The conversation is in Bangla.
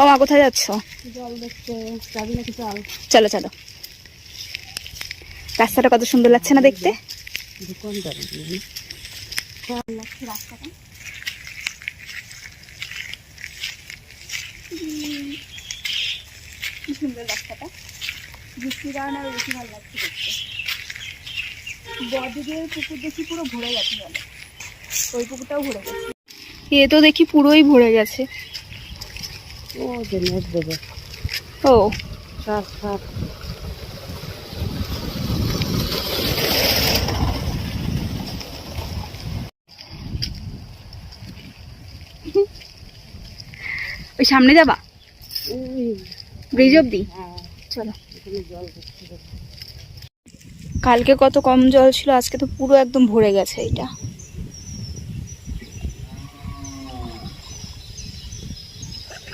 ও মা, কোথায় যাচ্ছ? জল দেখতে যাবি নাকি? চল। চলো চলো। রাস্তাটা কত সুন্দর লাগছে না দেখতে? রাস্তাটা কি সুন্দর, রাস্তাটা বৃষ্টির কারণে আরো বেশি ভালো লাগছে দেখতে। বদিকের পুকুর দেখি পুরো ভরে গেছে জলে, ওই পুকুরটাও ভরে গেছে। এ তো দেখি পুরোই ভরে গেছে। ও যে নেট দেবে। ও সব সব ওই সামনে যাবা ব্রিজ অব্দি? হ্যাঁ চলো। জল দেখতে। কালকে কত কম জল ছিল, আজকে তো পুরো একদম ভরে গেছে এটা।